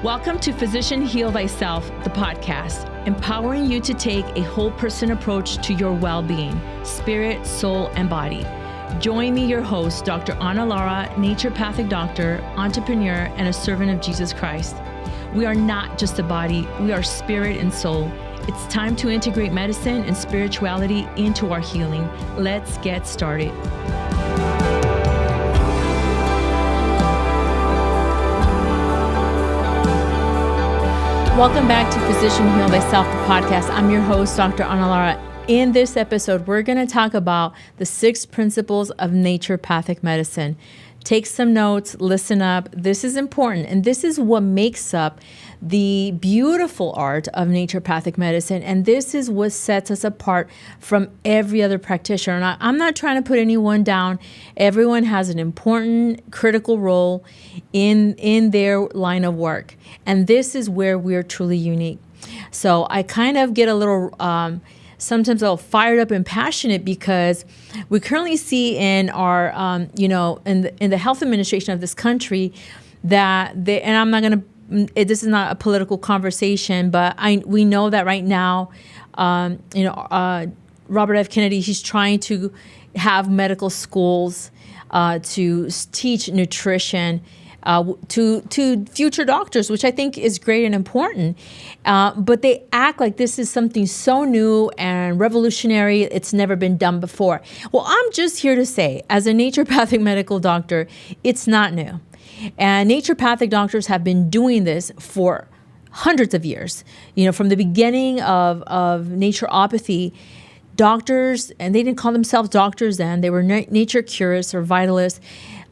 Welcome to Physician Heal Thyself, the podcast, empowering you to take a whole person approach to your well-being, spirit, soul, and body. Join me, your host, Dr. Lara, naturopathic doctor, entrepreneur, and a servant of Jesus Christ. We are not just a body, we are spirit and soul. It's time to integrate medicine and spirituality into our healing. Let's get started. Welcome back to Physician Heal Thyself, the podcast. I'm your host, Dr. Lara. In this episode, we're going to talk about the 6 principles of naturopathic medicine. Take some notes, listen up. This is important, and this is what makes up the beautiful art of naturopathic medicine, and this is what sets us apart from every other practitioner. And I'm not trying to put anyone down. Everyone has an important, critical role in their line of work, and this is where we're truly unique. So I kind of get a little sometimes I'll fired up and passionate because we currently see in our, in the health administration of this country that and I'm not going to, this is not a political conversation, but we know that right now, Robert F. Kennedy, he's trying to have medical schools to teach nutrition to future doctors, which I think is great and important. But they act like this is something so new and revolutionary, it's never been done before. Well, I'm just here to say, as a naturopathic medical doctor, it's not new. And naturopathic doctors have been doing this for hundreds of years. From the beginning of naturopathy, doctors, and they didn't call themselves doctors then, they were nature curists or vitalists,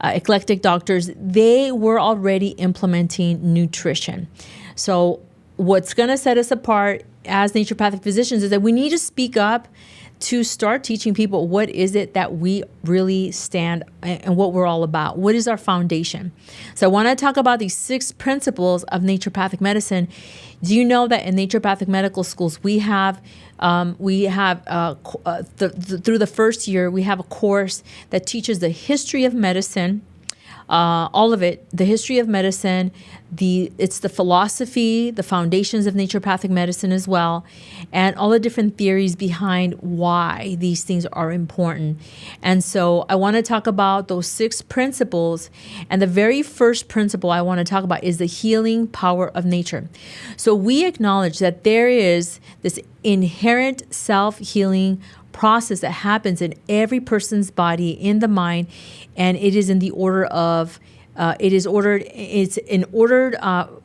eclectic doctors, they were already implementing nutrition. So what's going to set us apart as naturopathic physicians is that we need to speak up to start teaching people what is it that we really stand and what we're all about. What is our foundation? So I want to talk about these 6 principles of naturopathic medicine. Do you know that in naturopathic medical schools, we have through the first year, we have a course that teaches the history of medicine, all of it, the history of medicine, it's the philosophy, the foundations of naturopathic medicine as well, and all the different theories behind why these things are important. And so I want to talk about those 6 principles. And the very first principle I want to talk about is the healing power of nature. So we acknowledge that there is this inherent self-healing process that happens in every person's body, in the mind, and it is in the order of it's an ordered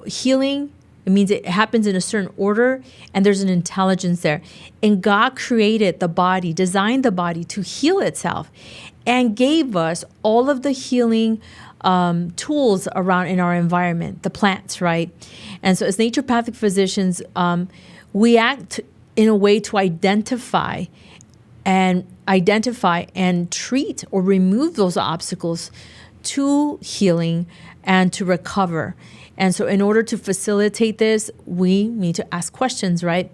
healing. It means it happens in a certain order, and there's an intelligence there. And God created the body, designed the body to heal itself, and gave us all of the healing tools around in our environment, the plants, right? And so as naturopathic physicians, we act in a way to identify and treat or remove those obstacles to healing and to recover. And so in order to facilitate this, we need to ask questions, right?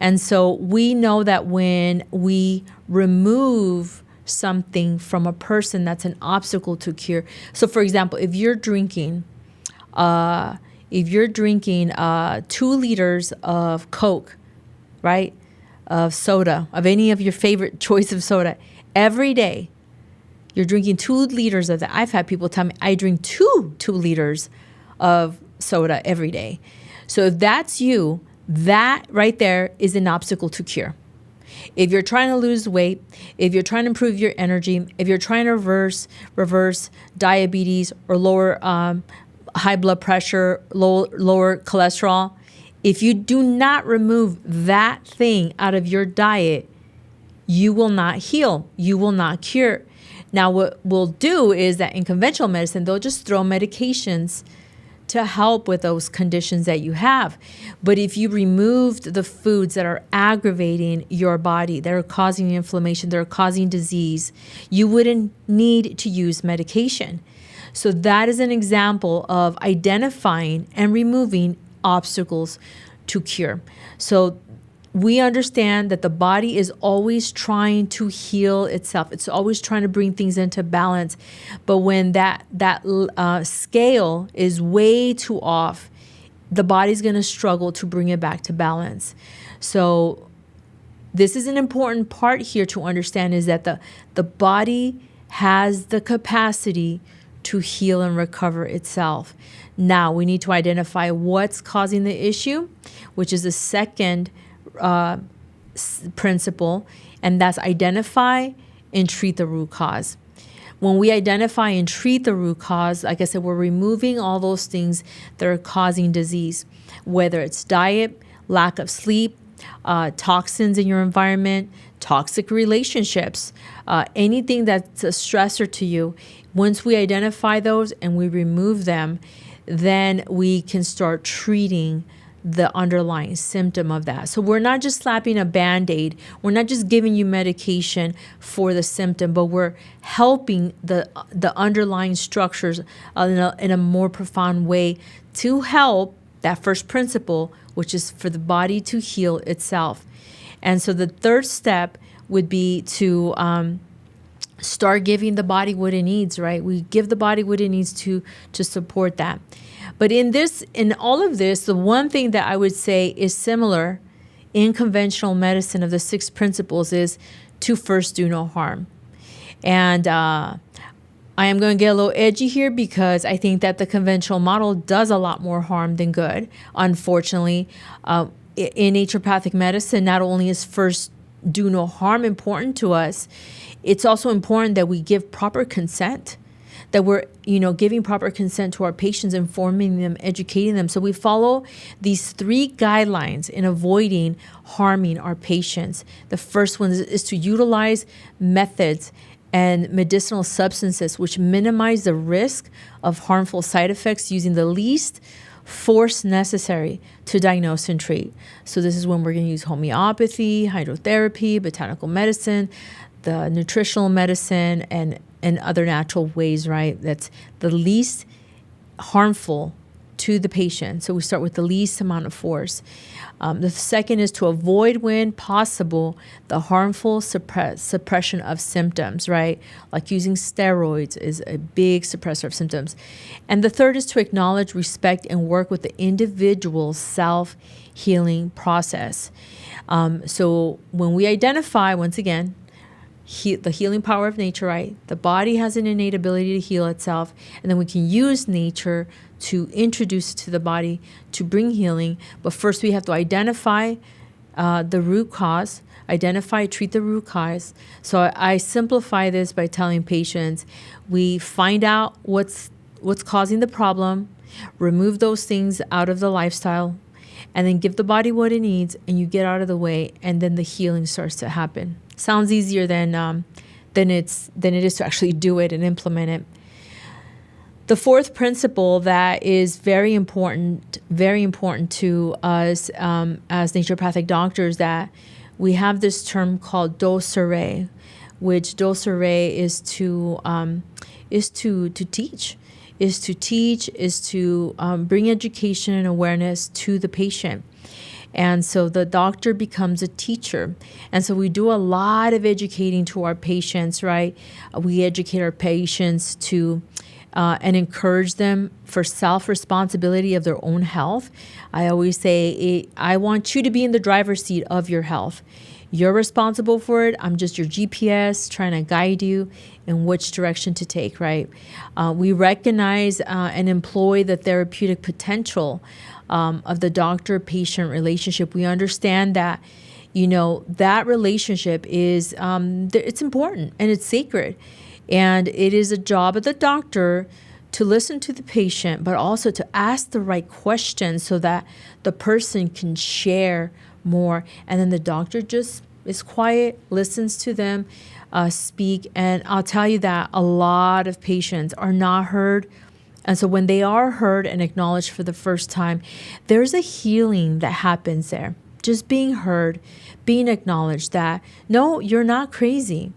And so we know that when we remove something from a person that's an obstacle to cure. So for example, if you're drinking 2 liters of Coke, right? Of soda, of any of your favorite choice of soda, every day, you're drinking 2 liters of that. I've had people tell me I drink 2 liters of soda every day. So if that's you, that right there is an obstacle to cure. If you're trying to lose weight, if you're trying to improve your energy, if you're trying to reverse diabetes or lower high blood pressure, lower cholesterol, if you do not remove that thing out of your diet, you will not heal. You will not cure. Now, what we'll do is that in conventional medicine, they'll just throw medications to help with those conditions that you have. But if you removed the foods that are aggravating your body, that are causing inflammation, that are causing disease, you wouldn't need to use medication. So that is an example of identifying and removing obstacles to cure. So we understand that the body is always trying to heal itself. It's always trying to bring things into balance. But when that scale is way too off, the body's going to struggle to bring it back to balance. So this is an important part here to understand, is that the body has the capacity to heal and recover itself. Now we need to identify what's causing the issue, which is the second principle, and that's identify and treat the root cause. When we identify and treat the root cause, like I said, we're removing all those things that are causing disease, whether it's diet, lack of sleep, toxins in your environment, toxic relationships, anything that's a stressor to you. Once we identify those and we remove them, then we can start treating the underlying symptom of that. So we're not just slapping a Band-Aid. We're not just giving you medication for the symptom, but we're helping the underlying structures in a more profound way to help that first principle, which is for the body to heal itself. And so the third step would be to start giving the body what it needs, right? We give the body what it needs to support that. But in all of this, the one thing that I would say is similar in conventional medicine of the 6 principles is to first do no harm. And I am going to get a little edgy here because I think that the conventional model does a lot more harm than good. Unfortunately, in naturopathic medicine, not only is first do no harm important to us, it's also important that we give proper consent, that we're, giving proper consent to our patients, informing them, educating them. So we follow these 3 guidelines in avoiding harming our patients. The first one is to utilize methods and medicinal substances which minimize the risk of harmful side effects using the least force necessary to diagnose and treat. So this is when we're going to use homeopathy, hydrotherapy, botanical medicine, the nutritional medicine, and other natural ways, right? That's the least harmful to the patient. So we start with the least amount of force. The second is to avoid, when possible, the harmful suppression of symptoms, right? Like using steroids is a big suppressor of symptoms. And the third is to acknowledge, respect, and work with the individual's self-healing process. So when we identify, once again, the healing power of nature, right? The body has an innate ability to heal itself, and then we can use nature to introduce it to the body to bring healing. But first we have to identify the root cause, treat the root cause. So I simplify this by telling patients, we find out what's causing the problem, remove those things out of the lifestyle, and then give the body what it needs, and you get out of the way, and then the healing starts to happen. Sounds easier than it is to actually do it and implement it. The fourth principle that is very important to us as naturopathic doctors, that we have this term called docere, which docere is to teach, is to bring education and awareness to the patient. And so the doctor becomes a teacher. And so we do a lot of educating to our patients, right? We educate our patients to and encourage them for self-responsibility of their own health. I always say, I want you to be in the driver's seat of your health. You're responsible for it. I'm just your GPS trying to guide you in which direction to take, right? We recognize and employ the therapeutic potential of the doctor-patient relationship. We understand that, that relationship is, it's important and it's sacred. And it is a job of the doctor to listen to the patient, but also to ask the right questions so that the person can share more. And then the doctor just is quiet, listens to them speak. And I'll tell you that a lot of patients are not heard. And so when they are heard and acknowledged for the first time, there's a healing that happens there. Just being heard, being acknowledged that, no, you're not crazy.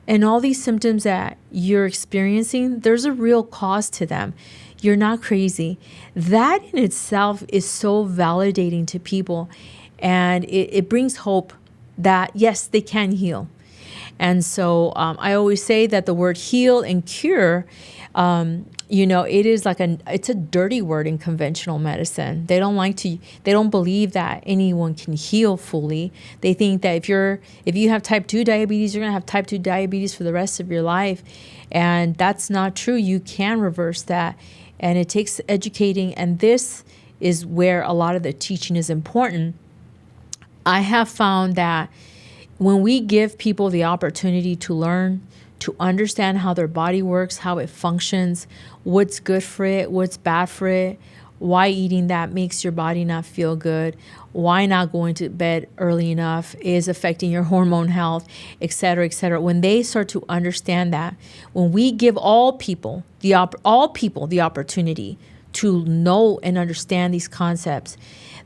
And all these symptoms that you're experiencing, there's a real cause to them. You're not crazy. That in itself is so validating to people. And it brings hope that, yes, they can heal. And so I always say that the word heal and cure, it is like it's a dirty word in conventional medicine. They don't believe that anyone can heal fully. They think that if you have type 2 diabetes, you're going to have type 2 diabetes for the rest of your life. And that's not true. You can reverse that. And it takes educating. And this is where a lot of the teaching is important. I have found that when we give people the opportunity to learn, to understand how their body works, how it functions, what's good for it, what's bad for it, why eating that makes your body not feel good, why not going to bed early enough is affecting your hormone health, et cetera, et cetera. When they start to understand that, when we give all people the opportunity to know and understand these concepts,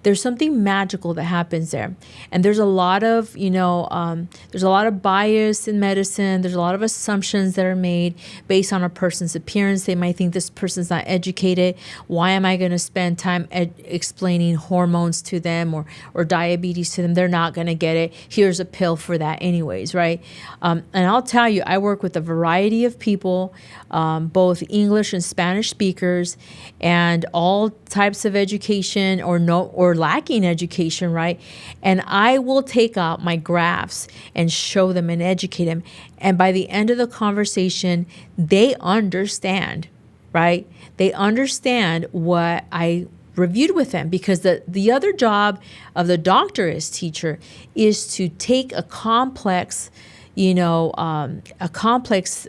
there's something magical that happens there. And there's a lot of, there's a lot of bias in medicine. There's a lot of assumptions that are made based on a person's appearance. They might think this person's not educated. Why am I going to spend time explaining hormones to them or diabetes to them? They're not going to get it. Here's a pill for that anyways, right? And I'll tell you, I work with a variety of people, both English and Spanish speakers, and all types of education or lacking education, right? And I will take out my graphs and show them and educate them. And by the end of the conversation, they understand, right? They understand what I reviewed with them, because the other job of the doctor as teacher is to take a complex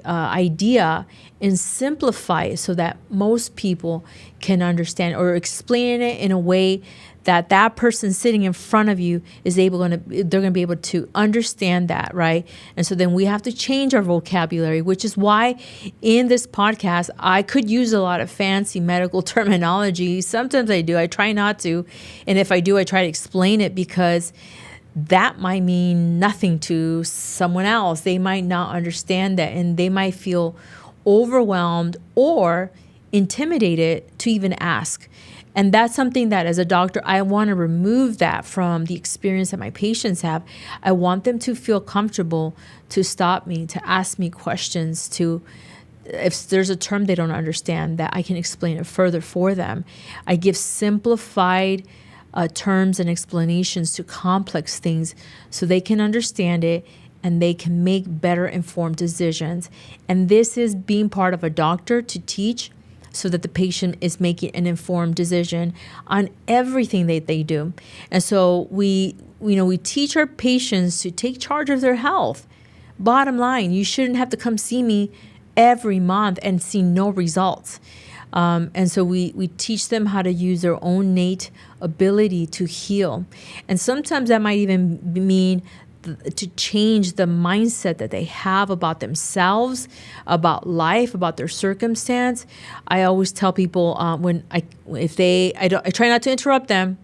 idea and simplify it so that most people can understand, or explain it in a way that person sitting in front of you is they're going to be able to understand that, right? And so then we have to change our vocabulary, which is why in this podcast, I could use a lot of fancy medical terminology. Sometimes I do. I try not to. And if I do, I try to explain it, because that might mean nothing to someone else. They might not understand that, and they might feel overwhelmed or intimidated to even ask. And that's something that as a doctor, I want to remove that from the experience that my patients have. I want them to feel comfortable to stop me, to ask me questions, if there's a term they don't understand, that I can explain it further for them. I give simplified terms and explanations to complex things so they can understand it and they can make better informed decisions. And this is being part of a doctor, to teach so that the patient is making an informed decision on everything that they do. And so we teach our patients to take charge of their health. Bottom line, you shouldn't have to come see me every month and see no results. And so we teach them how to use their own innate ability to heal. And sometimes that might even mean to change the mindset that they have about themselves, about life, about their circumstance. I always tell people I try not to interrupt them,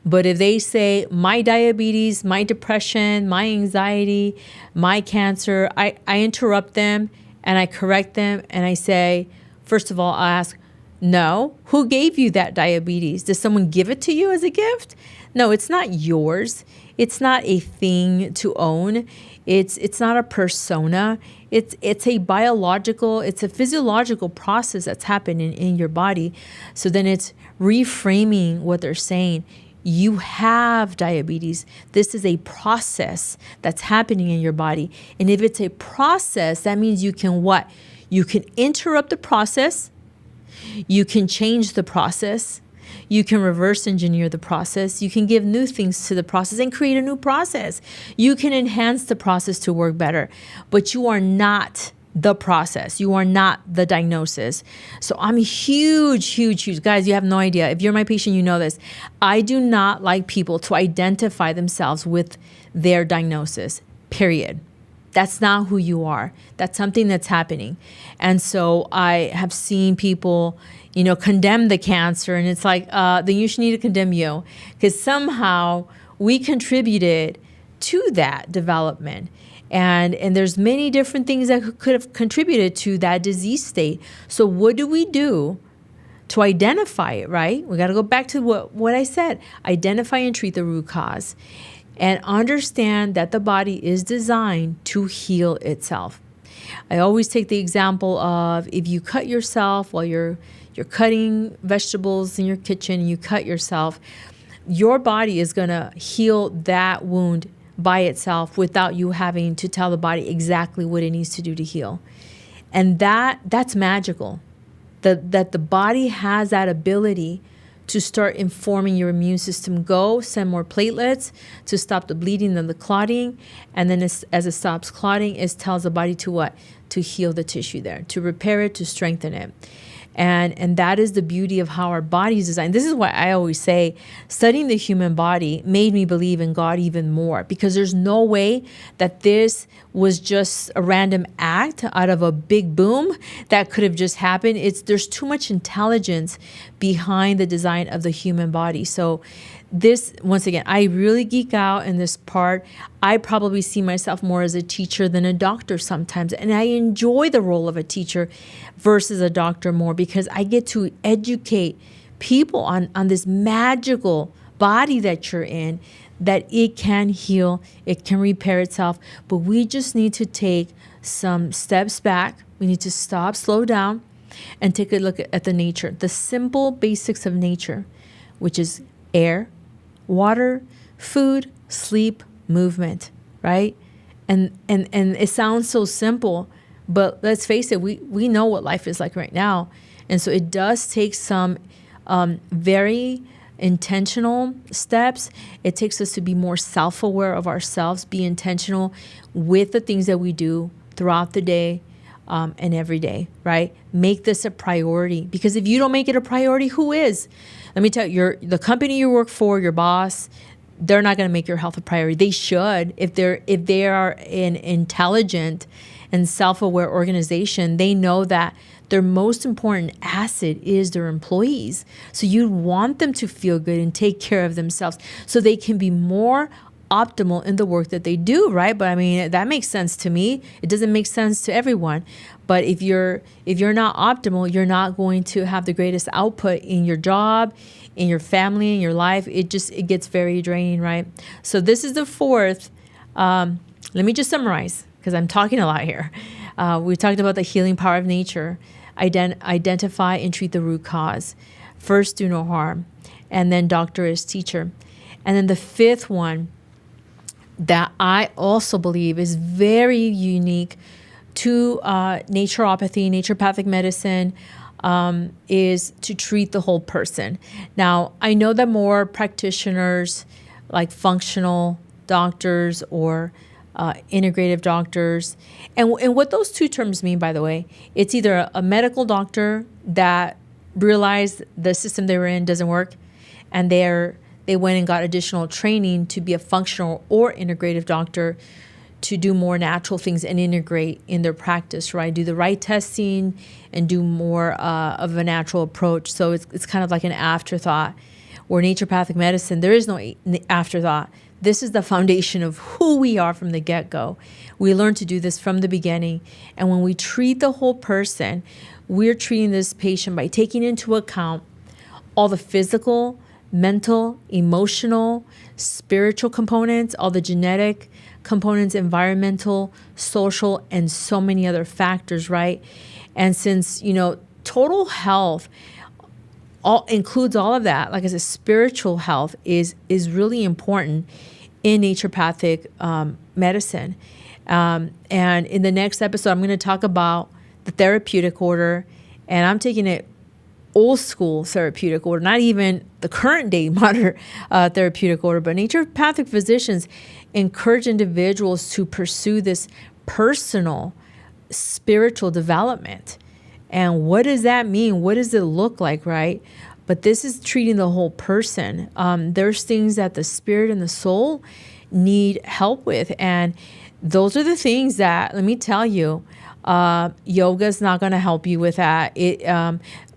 but if they say my diabetes, my depression, my anxiety, my cancer, I interrupt them and I correct them and I say, first of all, I ask, no, who gave you that diabetes? Did someone give it to you as a gift? No, it's not yours. It's not a thing to own. It's not a persona. It's a physiological process that's happening in your body. So then it's reframing what they're saying. You have diabetes. This is a process that's happening in your body. And if it's a process, that means you can what? You can interrupt the process. You can change the process. You can reverse engineer the process. You can give new things to the process and create a new process. You can enhance the process to work better, but you are not the process. You are not the diagnosis. So I'm huge. Guys, you have no idea. If you're my patient, you know this. I do not like people to identify themselves with their diagnosis, period. That's not who you are. That's something that's happening. And so I have seen people, condemn the cancer. And it's like, then you should need to condemn you, because somehow we contributed to that development. And there's many different things that could have contributed to that disease state. So what do we do to identify it, right? We got to go back to what I said. Identify and treat the root cause. And understand that the body is designed to heal itself. I always take the example of if you cut yourself while you're cutting vegetables in your kitchen, and you cut yourself, your body is going to heal that wound by itself without you having to tell the body exactly what it needs to do to heal. And that's magical. That the body has that ability to start informing your immune system, go send more platelets to stop the bleeding and the clotting. And then as it stops clotting, it tells the body to what? To heal the tissue there, to repair it, to strengthen it. And that is the beauty of how our body is designed. This is why I always say studying the human body made me believe in God even more, because there's no way that this was just a random act out of a big boom that could have just happened. There's too much intelligence behind the design of the human body. So this, once again, I really geek out in this part. I probably see myself more as a teacher than a doctor sometimes. And I enjoy the role of a teacher versus a doctor more, because I get to educate people on this magical body that you're in, that it can heal, it can repair itself. But we just need to take some steps back. We need to stop, slow down, and take a look at the nature, the simple basics of nature, which is air, water, food, sleep, movement, right? And it sounds so simple, but let's face it, we know what life is like right now. And so it does take some very intentional steps. It takes us to be more self-aware of ourselves, be intentional with the things that we do throughout the day and every day, right? Make this a priority, because if you don't make it a priority, who is? Let me tell you, the company you work for, your boss, they're not going to make your health a priority. They should. If they are an intelligent and self-aware organization, they know that their most important asset is their employees. So you want them to feel good and take care of themselves so they can be more optimal in the work that they do, right? But I mean, that makes sense to me. It doesn't make sense to everyone. But if you're not optimal, you're not going to have the greatest output in your job, in your family, in your life. It gets very draining, right? So this is the fourth. Let me just summarize, because I'm talking a lot here. We talked about the healing power of nature. Identify and treat the root cause. First, do no harm. And then doctor as teacher. And then the fifth one that I also believe is very unique to naturopathy, naturopathic medicine, is to treat the whole person. Now, I know that more practitioners like functional doctors or integrative doctors, and what those two terms mean, by the way, it's either a medical doctor that realized the system they were in doesn't work, and they went and got additional training to be a functional or integrative doctor to do more natural things and integrate in their practice, right? Do the right testing and do more of a natural approach. So it's kind of like an afterthought. Where naturopathic medicine, there is no afterthought. This is the foundation of who we are from the get-go. We learn to do this from the beginning. And when we treat the whole person, we're treating this patient by taking into account all the physical, mental, emotional, spiritual components, all the genetic components, environmental, social, and so many other factors, right? And since, total health includes all of that, like I said, spiritual health is really important in naturopathic medicine. And in the next episode, I'm going to talk about the therapeutic order, and I'm taking it old school therapeutic order, not even the current day modern therapeutic order, but naturopathic physicians encourage individuals to pursue this personal spiritual development. And what does that mean? What does it look like, right? But this is treating the whole person. There's things that the spirit and the soul need help with. And those are the things that, let me tell you, yoga is not going to help you with that.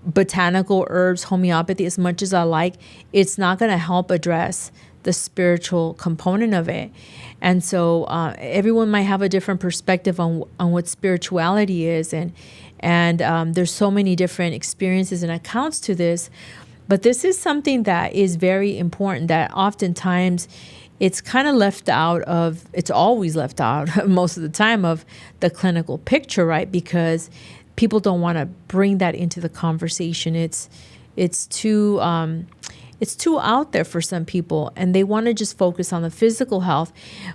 Botanical herbs, homeopathy, as much as I like, it's not going to help address the spiritual component of it. And so everyone might have a different perspective on what spirituality is. And there's so many different experiences and accounts to this. But this is something that is very important, that oftentimes it's kind of left out of, it's always left out most of the time of the clinical picture, right? Because people don't want to bring that into the conversation. It's too out there for some people, and they want to just focus on the physical health.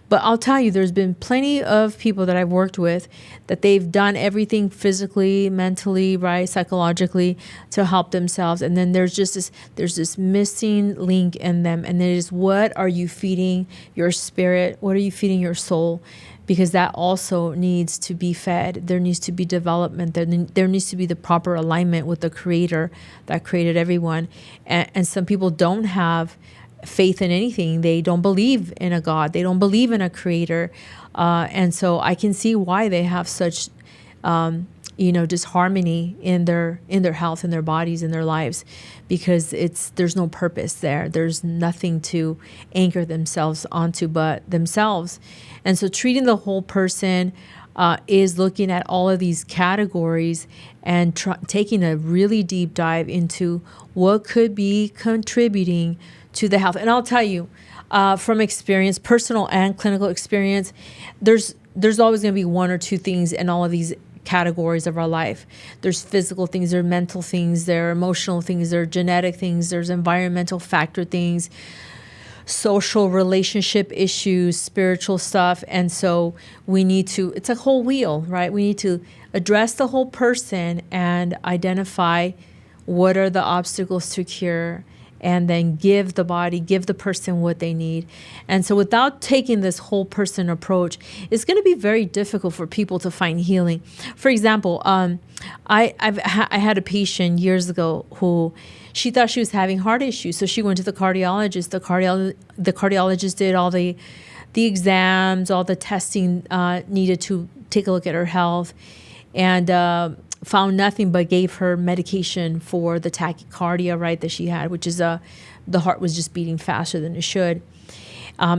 But I'll tell you, there's been plenty of people that I've worked with that they've done everything physically, mentally, right, psychologically to help themselves. And then there's this missing link in them. And it is, what are you feeding your spirit? What are you feeding your soul? Because that also needs to be fed. There needs to be development. There needs to be the proper alignment with the creator that created everyone. And some people don't have faith in anything. They don't believe in a God. They don't believe in a creator. And so I can see why they have such disharmony in their health, in their bodies, in their lives, because there's no purpose there. There's nothing to anchor themselves onto but themselves. And so treating the whole person is looking at all of these categories and taking a really deep dive into what could be contributing to the health. And I'll tell you, from experience, personal and clinical experience, there's always going to be one or two things in all of these categories of our life. There's physical things, there are mental things, there are emotional things, there are genetic things, there's environmental factor things, social relationship issues, spiritual stuff. And so we need to, it's a whole wheel, right? We need to address the whole person and identify what are the obstacles to cure, and then give the person what they need. And so without taking this whole person approach, it's going to be very difficult for people to find healing. For example, I had a patient years ago who, she thought she was having heart issues. So she went to the cardiologist. The cardiologist did all the exams, all the testing needed to take a look at her health, and found nothing, but gave her medication for the tachycardia, right, that she had, which is the heart was just beating faster than it should.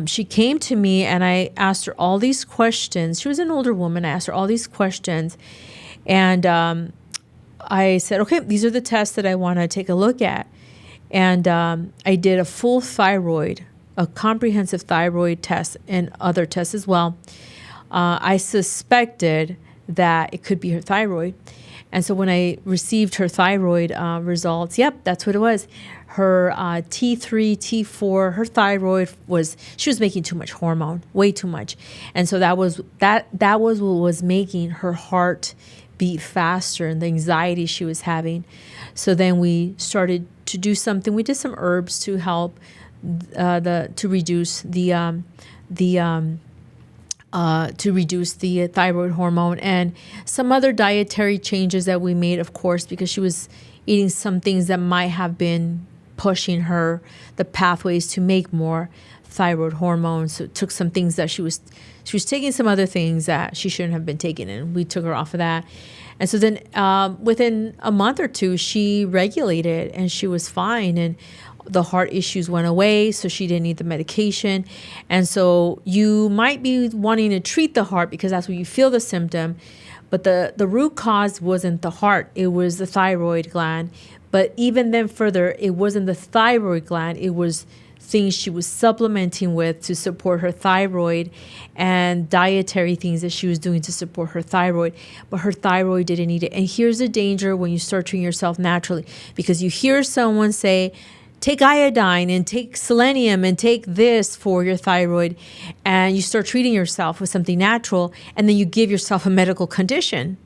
She came to me and I asked her all these questions. She was an older woman. I asked her all these questions, and I said, okay, these are the tests that I want to take a look at. And I did a full thyroid, a comprehensive thyroid test, and other tests as well. I suspected that it could be her thyroid. And so when I received her thyroid results, yep, that's what it was. Her T3, T4, her thyroid she was making too much hormone, way too much. And so that was what was making her heart beat faster, and the anxiety she was having. So then we started to do something. We did some herbs to help to reduce the thyroid hormone, and some other dietary changes that we made, of course, because she was eating some things that might have been pushing her the pathways to make more thyroid hormone. So it took some things that she was taking some other things that she shouldn't have been taking, and we took her off of that. And so then within a month or two, she regulated and she was fine, and the heart issues went away, so she didn't need the medication. And so you might be wanting to treat the heart because that's where you feel the symptom, but the root cause wasn't the heart, it was the thyroid gland. But even then further, it wasn't the thyroid gland, it was things she was supplementing with to support her thyroid, and dietary things that she was doing to support her thyroid, but her thyroid didn't need it. And here's the danger when you start treating yourself naturally, because you hear someone say, take iodine and take selenium and take this for your thyroid, and you start treating yourself with something natural, and then you give yourself a medical condition.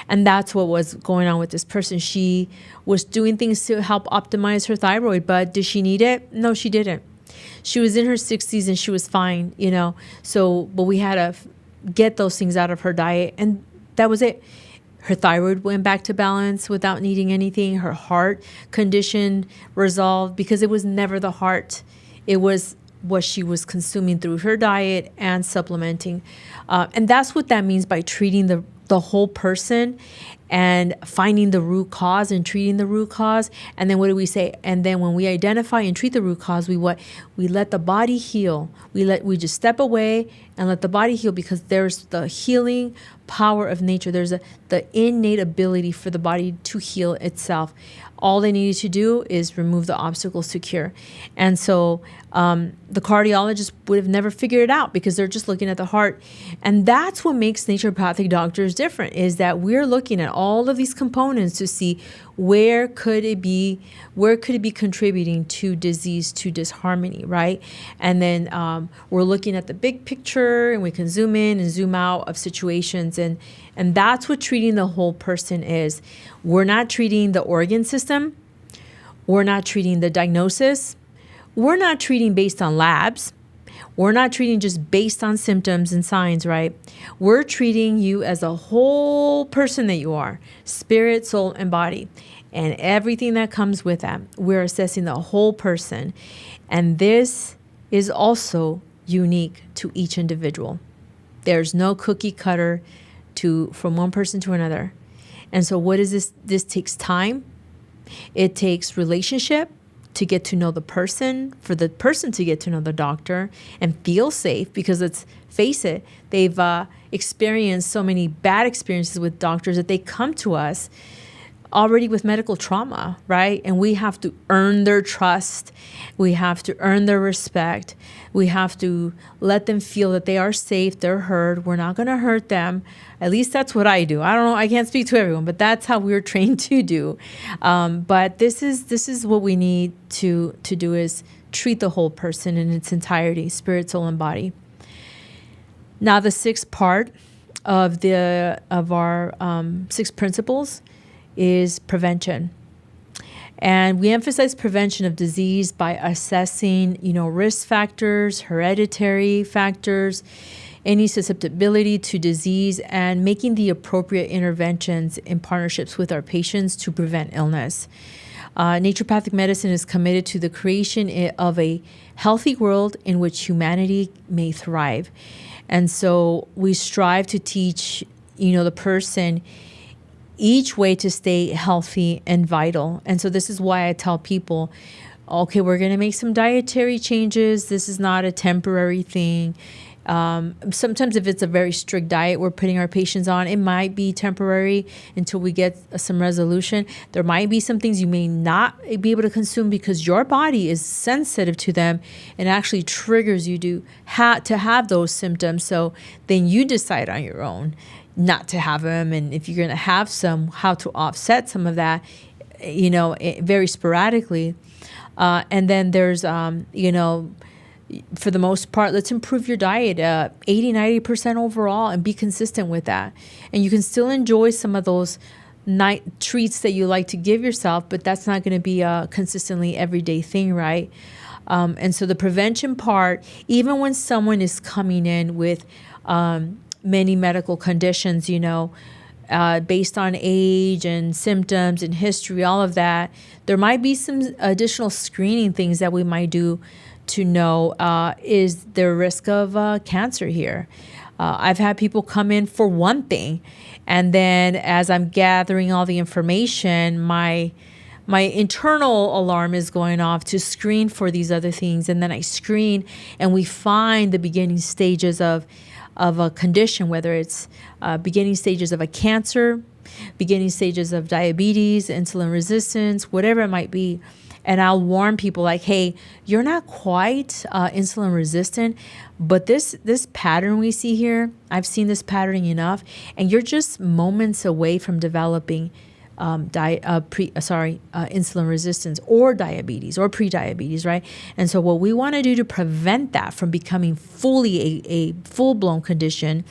And that's what was going on with this person. She was doing things to help optimize her thyroid, but did she need it? No, she didn't. She was in her 60s and she was fine, So, but we had to get those things out of her diet, and that was it. Her thyroid went back to balance without needing anything. Her heart condition resolved because it was never the heart. It was what she was consuming through her diet and supplementing. And that's what that means by treating the whole person and finding the root cause and treating the root cause. And then what do we say? And then when we identify and treat the root cause, we let the body heal. We just step away and let the body heal, because there's the healing power of nature. There's the innate ability for the body to heal itself. all they needed to do is remove the obstacles to cure. And so the cardiologist would have never figured it out because they're just looking at the heart. And that's what makes naturopathic doctors different, is that we're looking at all of these components to see where could it be contributing to disease, to disharmony, right? And then we're looking at the big picture, and we can zoom in and zoom out of situations. And that's what treating the whole person is. We're not treating the organ system. We're not treating the diagnosis. We're not treating based on labs. We're not treating just based on symptoms and signs, right? We're treating you as a whole person that you are, spirit, soul, and body, and everything that comes with that. We're assessing the whole person. And this is also unique to each individual. There's no cookie cutter from one person to another. And so what is this? This takes time. It takes relationship to get to know the person, for the person to get to know the doctor and feel safe, because let's face it, they've experienced so many bad experiences with doctors that they come to us already with medical trauma, right? And we have to earn their trust. We have to earn their respect. We have to let them feel that they are safe, they're heard. We're not going to hurt them. At least that's what I do. I don't know. I can't speak to everyone, but that's how we're trained to do. But this is what we need to do, is treat the whole person in its entirety, spirit, soul, and body. Now, the sixth part of our 6 principles is prevention. And we emphasize prevention of disease by assessing, risk factors, hereditary factors, any susceptibility to disease, and making the appropriate interventions in partnerships with our patients to prevent illness. Naturopathic medicine is committed to the creation of a healthy world in which humanity may thrive. And so we strive to teach, the person each way to stay healthy and vital. And so this is why I tell people, okay, we're going to make some dietary changes. This is not a temporary thing. Sometimes if it's a very strict diet we're putting our patients on, it might be temporary until we get some resolution. There might be some things you may not be able to consume because your body is sensitive to them and actually triggers you to have those symptoms. So then you decide on your own not to have them. And if you're going to have some, how to offset some of that, very sporadically. And then there's, for the most part, let's improve your diet 80-90% overall and be consistent with that. And you can still enjoy some of those night treats that you like to give yourself, but that's not going to be a consistently everyday thing, right? And so the prevention part, even when someone is coming in with many medical conditions, based on age and symptoms and history, all of that, there might be some additional screening things that we might do to know, is there a risk of cancer here? I've had people come in for one thing, and then as I'm gathering all the information, my internal alarm is going off to screen for these other things. And then I screen, and we find the beginning stages of a condition, whether it's beginning stages of a cancer, beginning stages of diabetes, insulin resistance, whatever it might be. And I'll warn people like, hey, you're not quite insulin resistant, but this pattern we see here, I've seen this pattern enough, and you're just moments away from developing insulin resistance or diabetes or prediabetes, right? And so what we want to do to prevent that from becoming fully a full-blown condition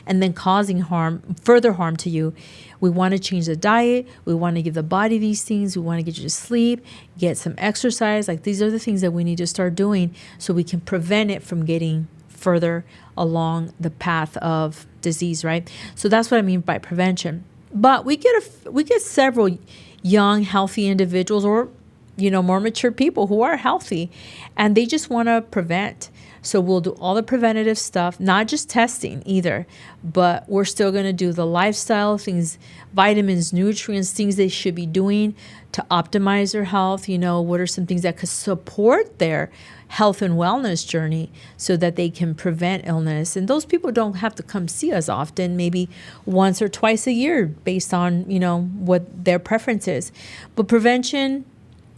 and then causing further harm to you, we want to change the diet. We want to give the body these things. We want to get you to sleep, get some exercise. Like, these are the things that we need to start doing so we can prevent it from getting further along the path of disease, right? So that's what I mean by prevention. But we get several young, healthy individuals or more mature people who are healthy, and they just want to prevent. So we'll do all the preventative stuff, not just testing either, but we're still going to do the lifestyle things, vitamins, nutrients, things they should be doing to optimize their health. What are some things that could support their health and wellness journey so that they can prevent illness. And those people don't have to come see us often, maybe once or twice a year based on, what their preference is. But prevention,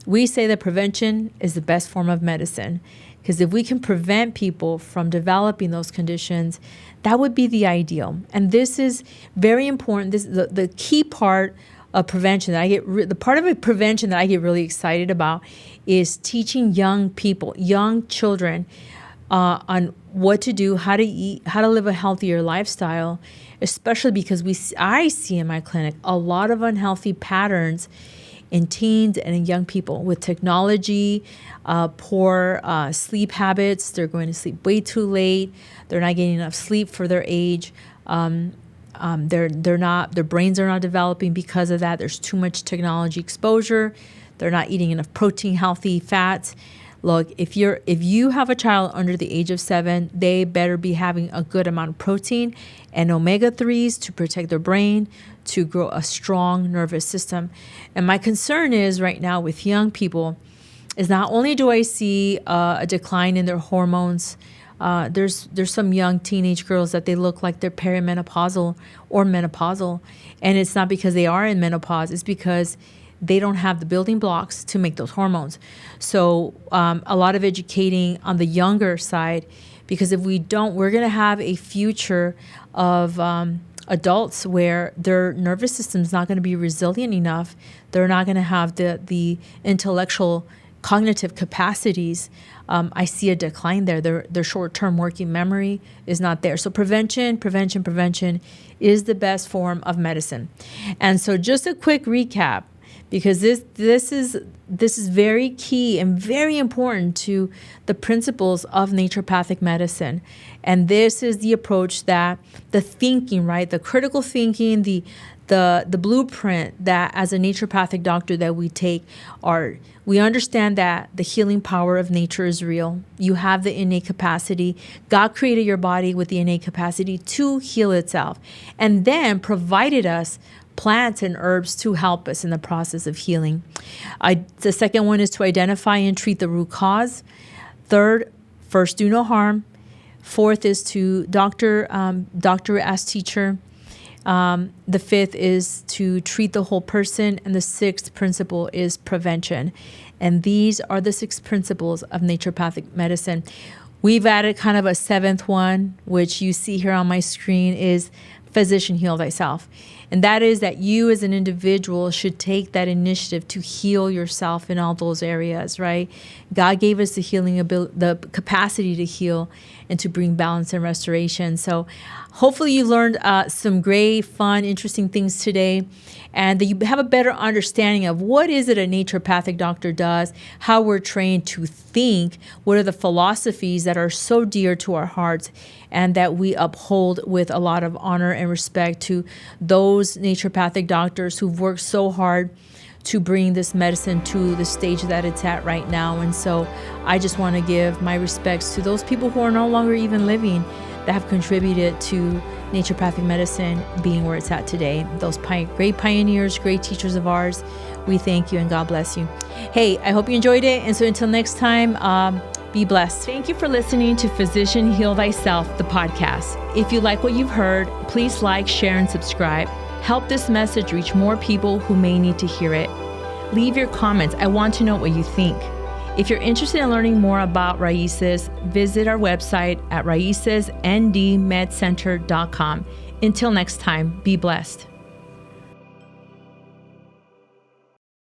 we say that prevention is the best form of medicine. Because if we can prevent people from developing those conditions, that would be the ideal. And this is very important. This is the key part of prevention that the part of prevention that I get really excited about is teaching young people, young children, on what to do, how to eat, how to live a healthier lifestyle. Especially because I see in my clinic a lot of unhealthy patterns in teens and in young people with technology, poor sleep habits. They're going to sleep way too late. They're not getting enough sleep for their age. Their brains are not developing because of that. There's too much technology exposure. They're not eating enough protein, healthy fats. Look, if you have a child under the age of 7, they better be having a good amount of protein and omega-3s to protect their brain, to grow a strong nervous system. And my concern is right now with young people is not only do I see a decline in their hormones, there's some young teenage girls that they look like they're perimenopausal or menopausal. And it's not because they are in menopause, it's because they don't have the building blocks to make those hormones. So a lot of educating on the younger side, because if we don't, we're going to have a future of adults where their nervous system is not going to be resilient enough. They're not going to have the intellectual cognitive capacities. I see a decline there. Their short-term working memory is not there. So prevention is the best form of medicine. And so just a quick recap, because this is very key and very important to the principles of naturopathic medicine. And this is the approach that the thinking, right? The critical thinking, the blueprint that as a naturopathic doctor that we take we understand that the healing power of nature is real. You have the innate capacity. God created your body with the innate capacity to heal itself, and then provided us plants and herbs to help us in the process of healing. The second one is to identify and treat the root cause. Third, first, do no harm. Fourth is to doctor as teacher. The fifth is to treat the whole person. And the sixth principle is prevention. And these are the 6 principles of naturopathic medicine. We've added kind of a 7th one, which you see here on my screen, is physician heal thyself. And that is that you as an individual should take that initiative to heal yourself in all those areas, right? God gave us the healing ability, the capacity to heal and to bring balance and restoration. So hopefully you learned some great, fun, interesting things today, and that you have a better understanding of what is it a naturopathic doctor does, how we're trained to think, what are the philosophies that are so dear to our hearts, and that we uphold with a lot of honor and respect to those naturopathic doctors who've worked so hard to bring this medicine to the stage that it's at right now. And so I just want to give my respects to those people who are no longer even living that have contributed to naturopathic medicine being where it's at today. Those great pioneers, great teachers of ours, we thank you and God bless you. Hey, I hope you enjoyed it. And so until next time, be blessed. Thank you for listening to Physician Heal Thyself, the podcast. If you like what you've heard, please like, share, and subscribe. Help this message reach more people who may need to hear it. Leave your comments. I want to know what you think. If you're interested in learning more about Raíces, visit our website at raicesndmedcenter.com. Until next time, be blessed.